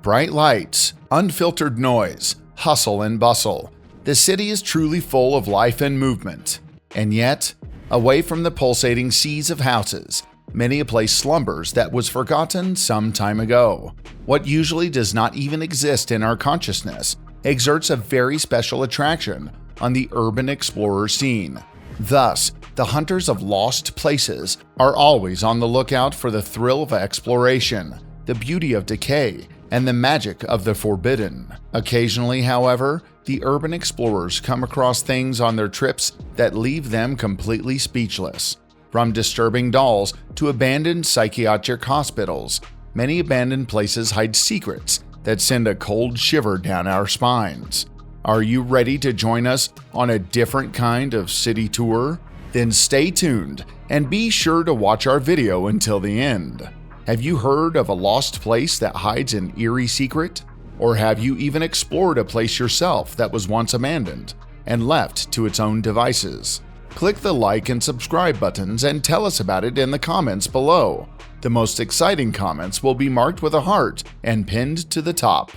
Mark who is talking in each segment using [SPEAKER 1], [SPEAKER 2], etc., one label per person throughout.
[SPEAKER 1] Bright lights, unfiltered noise, hustle and bustle. The city is truly full of life and movement. And yet, away from the pulsating seas of houses, many a place slumbers that was forgotten some time ago. What usually does not even exist in our consciousness exerts a very special attraction on the urban explorer scene. Thus, the hunters of lost places are always on the lookout for the thrill of exploration, the beauty of decay, and the magic of the forbidden. Occasionally, however, the urban explorers come across things on their trips that leave them completely speechless. From disturbing dolls to abandoned psychiatric hospitals, many abandoned places hide secrets that send a cold shiver down our spines. Are you ready to join us on a different kind of city tour? Then stay tuned and be sure to watch our video until the end. Have you heard of a lost place that hides an eerie secret? Or have you even explored a place yourself that was once abandoned and left to its own devices? Click the like and subscribe buttons and tell us about it in the comments below. The most exciting comments will be marked with a heart and pinned to the top.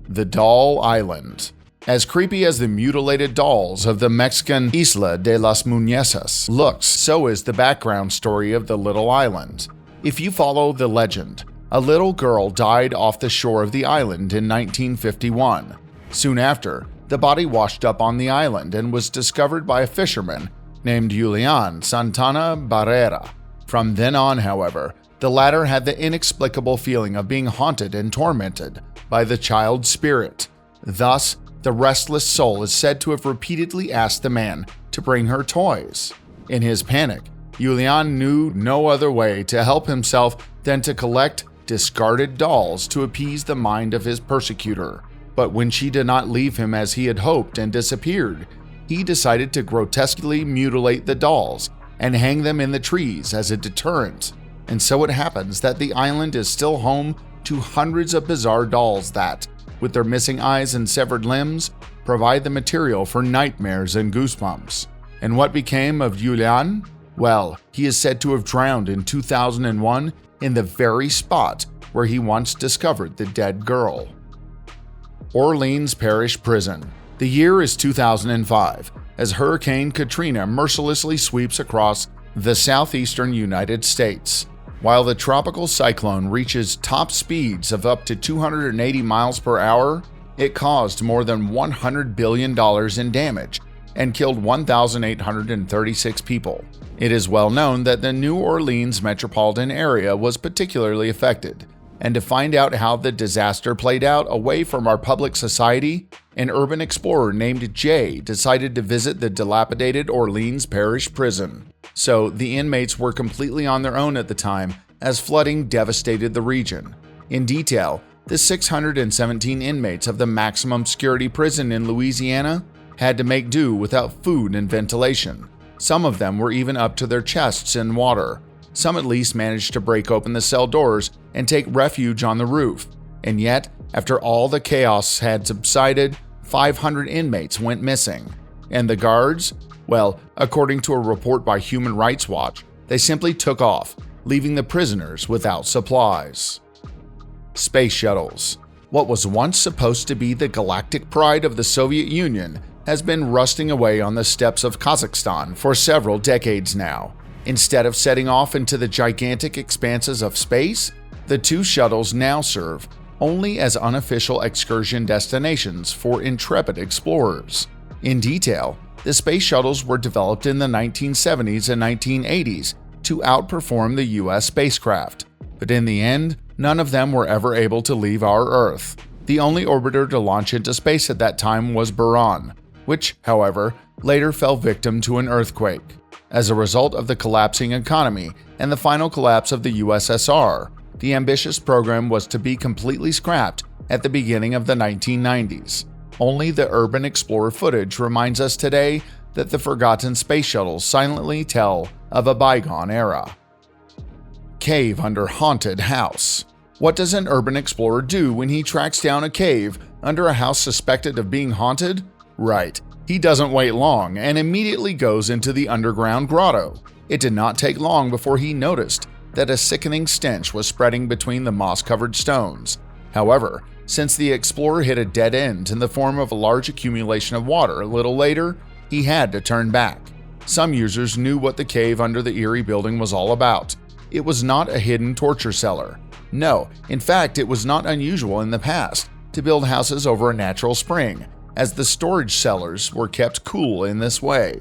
[SPEAKER 1] The Doll Island. As creepy as the mutilated dolls of the Mexican Isla de las Muñezas looks, so is the background story of the little island. If you follow the legend, a little girl died off the shore of the island in 1951. Soon after, the body washed up on the island and was discovered by a fisherman named Julian Santana Barrera. From then on, however, the latter had the inexplicable feeling of being haunted and tormented by the child spirit. Thus, the restless soul is said to have repeatedly asked the man to bring her toys. In his panic, Julian knew no other way to help himself than to collect discarded dolls to appease the mind of his persecutor. But when she did not leave him as he had hoped and disappeared, he decided to grotesquely mutilate the dolls and hang them in the trees as a deterrent. And so it happens that the island is still home to hundreds of bizarre dolls that, with their missing eyes and severed limbs, provide the material for nightmares and goosebumps. And what became of Julian? Well, he is said to have drowned in 2001 in the very spot where he once discovered the dead girl. Orleans Parish Prison. The year is 2005, as Hurricane Katrina mercilessly sweeps across the southeastern United States. While the tropical cyclone reaches top speeds of up to 280 miles per hour, it caused more than $100 billion in damage and killed 1,836 people. It is well known that the New Orleans metropolitan area was particularly affected, and to find out how the disaster played out away from our public society, an urban explorer named Jay decided to visit the dilapidated Orleans Parish Prison. So the inmates were completely on their own at the time as flooding devastated the region. In detail, the 617 inmates of the maximum security prison in Louisiana had to make do without food and ventilation. Some of them were even up to their chests in water. Some at least managed to break open the cell doors and take refuge on the roof. And yet, after all the chaos had subsided, 500 inmates went missing. And the guards? Well, according to a report by Human Rights Watch, they simply took off, leaving the prisoners without supplies. Space shuttles. What was once supposed to be the galactic pride of the Soviet Union has been rusting away on the steppes of Kazakhstan for several decades now. Instead of setting off into the gigantic expanses of space, the two shuttles now serve only as unofficial excursion destinations for intrepid explorers. In detail, the space shuttles were developed in the 1970s and 1980s to outperform the US spacecraft, but in the end, none of them were ever able to leave our Earth. The only orbiter to launch into space at that time was Buran, which, however, later fell victim to an earthquake. As a result of the collapsing economy and the final collapse of the USSR, the ambitious program was to be completely scrapped at the beginning of the 1990s. Only the urban explorer footage reminds us today that the forgotten space shuttles silently tell of a bygone era. Cave under haunted house. What does an urban explorer do when he tracks down a cave under a house suspected of being haunted? Right, he doesn't wait long and immediately goes into the underground grotto. It did not take long before he noticed that a sickening stench was spreading between the moss-covered stones. However, since the explorer hit a dead end in the form of a large accumulation of water a little later, he had to turn back. Some users knew what the cave under the eerie building was all about. It was not a hidden torture cellar. No, in fact, it was not unusual in the past to build houses over a natural spring, as the storage cellars were kept cool in this way.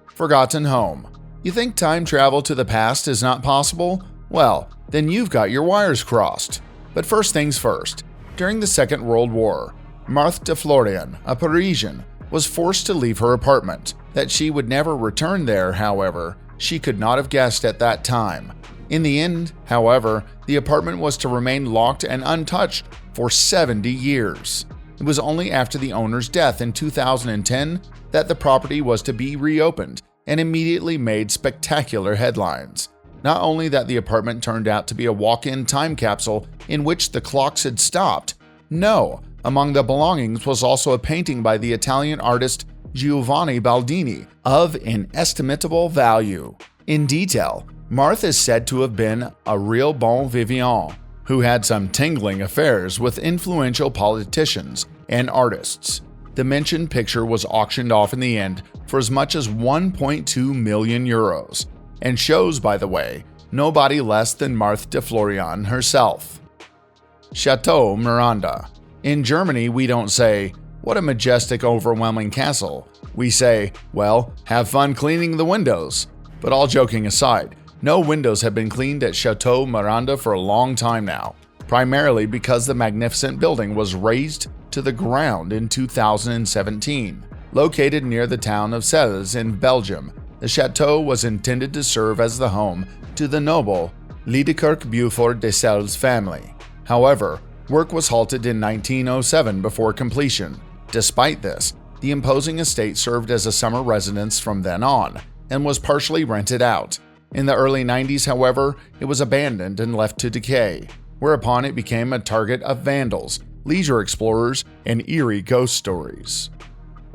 [SPEAKER 1] Forgotten home. You think time travel to the past is not possible? Well, then you've got your wires crossed. But first things first. During the Second World War, Marthe de Florian, a Parisian, was forced to leave her apartment. That she would never return there, however, she could not have guessed at that time. In the end, however, the apartment was to remain locked and untouched for 70 years. It was only after the owner's death in 2010 that the property was to be reopened and immediately made spectacular headlines. Not only that the apartment turned out to be a walk-in time capsule in which the clocks had stopped, no, among the belongings was also a painting by the Italian artist Giovanni Baldini of inestimable value. In detail, Marthe is said to have been a real bon vivant who had some tingling affairs with influential politicians and artists. The mentioned picture was auctioned off in the end for as much as 1.2 million euros, and shows, by the way, nobody less than Marthe de Florian herself. Chateau Miranda. In Germany, we don't say, "What a majestic, overwhelming castle." We say, "Well, have fun cleaning the windows." But all joking aside, no windows have been cleaned at Chateau Miranda for a long time now, primarily because the magnificent building was razed to the ground in 2017. Located near the town of Shuttles in Belgium, the chateau was intended to serve as the home to the noble Liedekerk Beaufort de Sales family. However, work was halted in 1907 before completion. Despite this, the imposing estate served as a summer residence from then on, and was partially rented out. In the early 90s, however, it was abandoned and left to decay, whereupon it became a target of vandals, leisure explorers, and eerie ghost stories.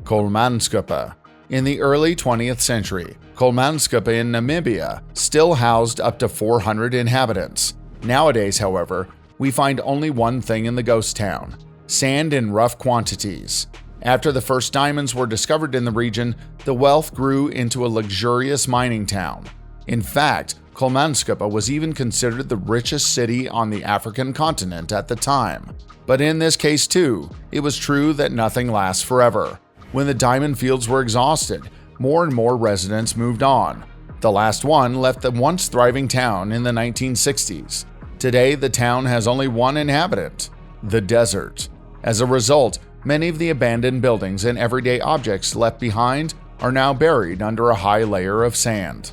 [SPEAKER 1] Komanskape. In the early 20th century, Komanskape in Namibia still housed up to 400 inhabitants. Nowadays, however, we find only one thing in the ghost town: sand in rough quantities. After the first diamonds were discovered in the region, the wealth grew into a luxurious mining town. In fact, Komanskape was even considered the richest city on the African continent at the time. But in this case too, it was true that nothing lasts forever. When the diamond fields were exhausted, more and more residents moved on. The last one left the once thriving town in the 1960s. Today, the town has only one inhabitant: the desert. As a result, many of the abandoned buildings and everyday objects left behind are now buried under a high layer of sand.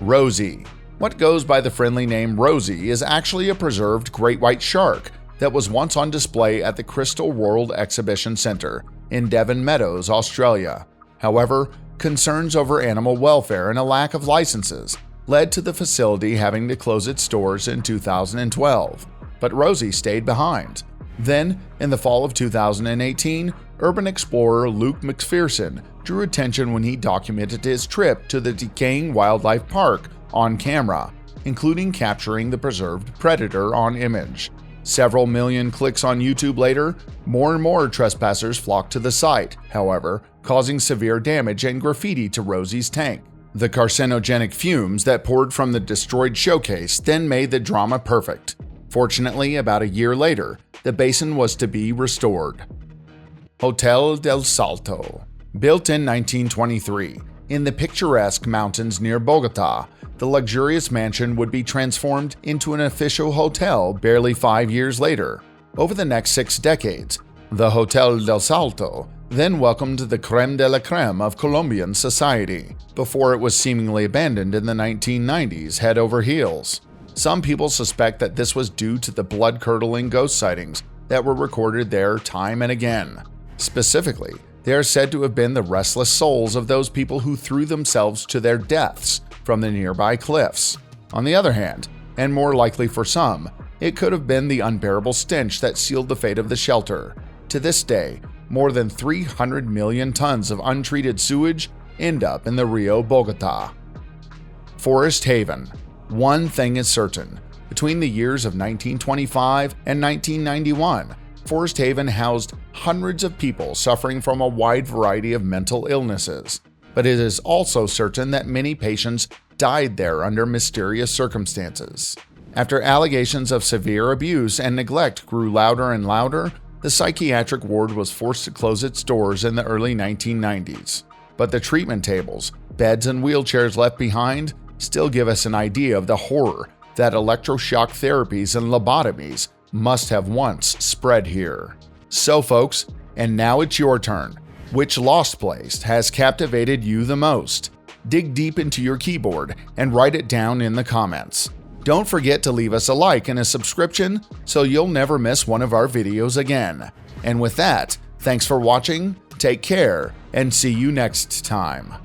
[SPEAKER 1] Rosie. What goes by the friendly name Rosie is actually a preserved great white shark that was once on display at the Crystal World Exhibition Centre in Devon Meadows, Australia. However, concerns over animal welfare and a lack of licenses led to the facility having to close its doors in 2012. But Rosie stayed behind. Then, in the fall of 2018, urban explorer Luke McPherson drew attention when he documented his trip to the decaying wildlife park on camera, including capturing the preserved predator on image. Several million clicks on YouTube later, more and more trespassers flocked to the site, however, causing severe damage and graffiti to Rosie's tank. The carcinogenic fumes that poured from the destroyed showcase then made the drama perfect. Fortunately, about a year later, the basin was to be restored. Hotel del Salto. Built in 1923, in the picturesque mountains near Bogota, the luxurious mansion would be transformed into an official hotel barely 5 years later. Over the next 6 decades, the Hotel del Salto then welcomed the creme de la creme of Colombian society, before it was seemingly abandoned in the 1990s head over heels. Some people suspect that this was due to the blood-curdling ghost sightings that were recorded there time and again. Specifically, they are said to have been the restless souls of those people who threw themselves to their deaths from the nearby cliffs. On the other hand, and more likely for some, it could have been the unbearable stench that sealed the fate of the shelter. To this day, more than 300 million tons of untreated sewage end up in the Rio Bogota. Forest Haven. One thing is certain: Between the years of 1925 and 1991, Forest Haven housed hundreds of people suffering from a wide variety of mental illnesses, but it is also certain that many patients died there under mysterious circumstances. After allegations of severe abuse and neglect grew louder and louder, the psychiatric ward was forced to close its doors in the early 1990s. But the treatment tables, beds, and wheelchairs left behind still give us an idea of the horror that electroshock therapies and lobotomies must have once spread here. So folks, and now it's your turn. Which lost place has captivated you the most? Dig deep into your keyboard and write it down in the comments. Don't forget to leave us a like and a subscription so you'll never miss one of our videos again. And with that, thanks for watching, take care, and see you next time.